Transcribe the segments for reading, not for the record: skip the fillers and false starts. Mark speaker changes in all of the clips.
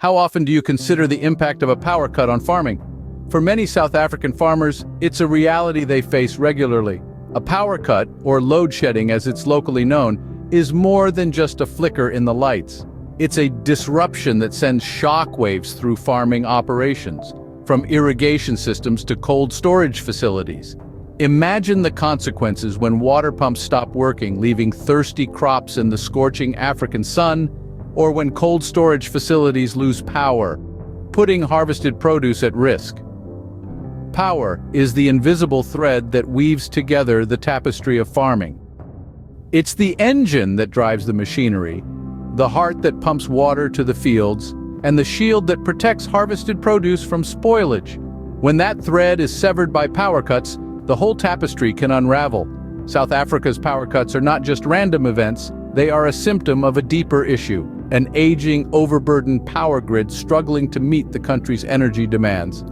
Speaker 1: How often do you consider the impact of a power cut on farming? For many South African farmers, it's a reality they face regularly. A power cut, or load shedding as it's locally known, is more than just a flicker in the lights. It's a disruption that sends shockwaves through farming operations, from irrigation systems to cold storage facilities. Imagine the consequences when water pumps stop working, leaving thirsty crops in the scorching African sun, or when cold storage facilities lose power, putting harvested produce at risk. Power is the invisible thread that weaves together the tapestry of farming. It's the engine that drives the machinery, the heart that pumps water to the fields, and the shield that protects harvested produce from spoilage. When that thread is severed by power cuts, the whole tapestry can unravel. South Africa's power cuts are not just random events, they are a symptom of a deeper issue, an aging, overburdened power grid struggling to meet the country's energy demands.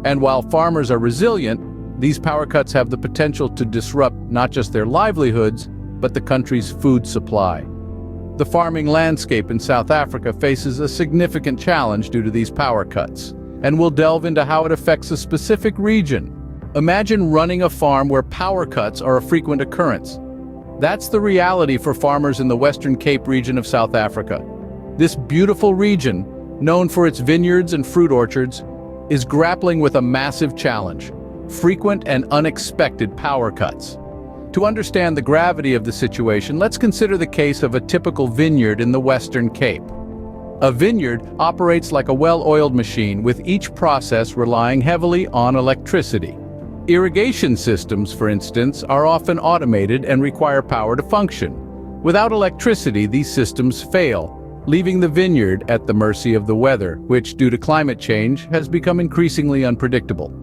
Speaker 1: And while farmers are resilient, these power cuts have the potential to disrupt not just their livelihoods, but the country's food supply. The farming landscape in South Africa faces a significant challenge due to these power cuts, and we'll delve into how it affects a specific region. Imagine running a farm where power cuts are a frequent occurrence. That's the reality for farmers in the Western Cape region of South Africa. This beautiful region, known for its vineyards and fruit orchards, is grappling with a massive challenge: frequent and unexpected power cuts. To understand the gravity of the situation, let's consider the case of a typical vineyard in the Western Cape. A vineyard operates like a well-oiled machine, with each process relying heavily on electricity. Irrigation systems, for instance, are often automated and require power to function. Without electricity, these systems fail, leaving the vineyard at the mercy of the weather, which, due to climate change, has become increasingly unpredictable.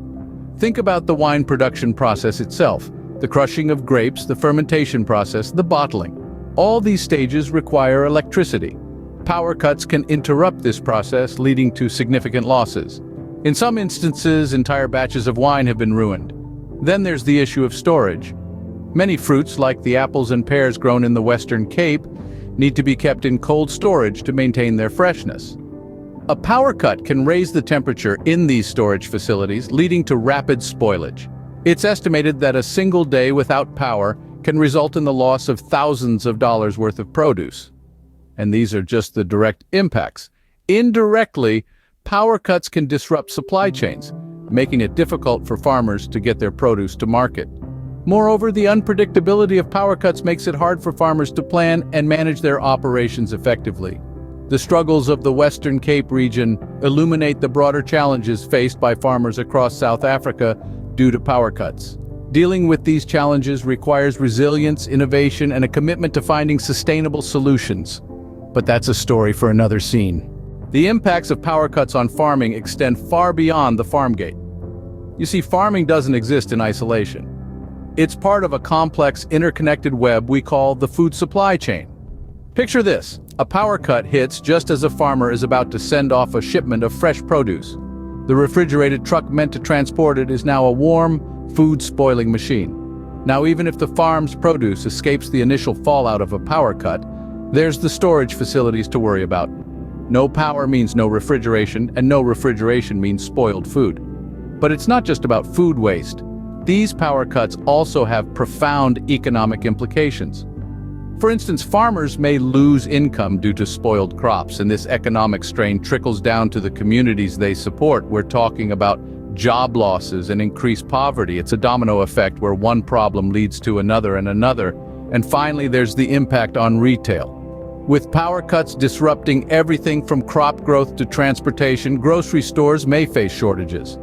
Speaker 1: Think about the wine production process itself: the crushing of grapes, the fermentation process, the bottling. All these stages require electricity. Power cuts can interrupt this process, leading to significant losses. In some instances, entire batches of wine have been ruined. Then there's the issue of storage. Many fruits, like the apples and pears grown in the Western Cape, need to be kept in cold storage to maintain their freshness. A power cut can raise the temperature in these storage facilities, leading to rapid spoilage. It's estimated that a single day without power can result in the loss of thousands of dollars worth of produce. And these are just the direct impacts. Indirectly, power cuts can disrupt supply chains, making it difficult for farmers to get their produce to market. Moreover, the unpredictability of power cuts makes it hard for farmers to plan and manage their operations effectively. The struggles of the Western Cape region illuminate the broader challenges faced by farmers across South Africa due to power cuts. Dealing with these challenges requires resilience, innovation, and a commitment to finding sustainable solutions. But that's a story for another scene. The impacts of power cuts on farming extend far beyond the farm gate. You see, farming doesn't exist in isolation. It's part of a complex, interconnected web we call the food supply chain. Picture this: a power cut hits just as a farmer is about to send off a shipment of fresh produce. The refrigerated truck meant to transport it is now a warm, food-spoiling machine. Now, even if the farm's produce escapes the initial fallout of a power cut, there's the storage facilities to worry about. No power means no refrigeration, and no refrigeration means spoiled food. But it's not just about food waste. These power cuts also have profound economic implications. For instance, farmers may lose income due to spoiled crops, and this economic strain trickles down to the communities they support. We're talking about job losses and increased poverty. It's a domino effect where one problem leads to another and another. And finally, there's the impact on retail. With power cuts disrupting everything from crop growth to transportation, grocery stores may face shortages.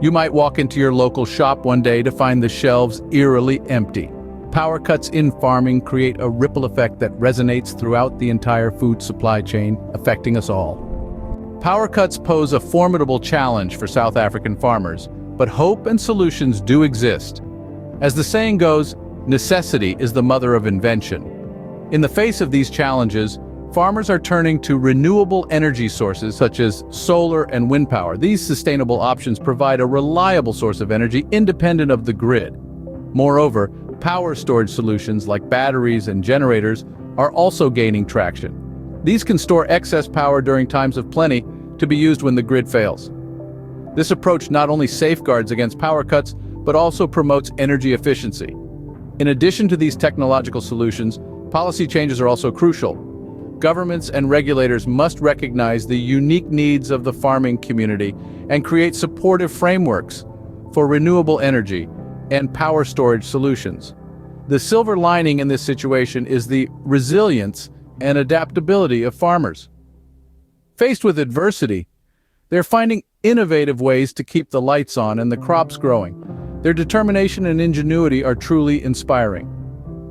Speaker 1: You might walk into your local shop one day to find the shelves eerily empty. Power cuts in farming create a ripple effect that resonates throughout the entire food supply chain, affecting us all. Power cuts pose a formidable challenge for South African farmers, but hope and solutions do exist. As the saying goes, necessity is the mother of invention. In the face of these challenges, farmers are turning to renewable energy sources such as solar and wind power. These sustainable options provide a reliable source of energy independent of the grid. Moreover, power storage solutions like batteries and generators are also gaining traction. These can store excess power during times of plenty, to be used when the grid fails. This approach not only safeguards against power cuts, but also promotes energy efficiency. In addition to these technological solutions, policy changes are also crucial. Governments and regulators must recognize the unique needs of the farming community and create supportive frameworks for renewable energy and power storage solutions. The silver lining in this situation is the resilience and adaptability of farmers. Faced with adversity, they're finding innovative ways to keep the lights on and the crops growing. Their determination and ingenuity are truly inspiring.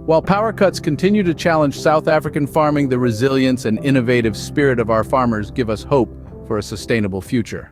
Speaker 1: While power cuts continue to challenge South African farming, the resilience and innovative spirit of our farmers give us hope for a sustainable future.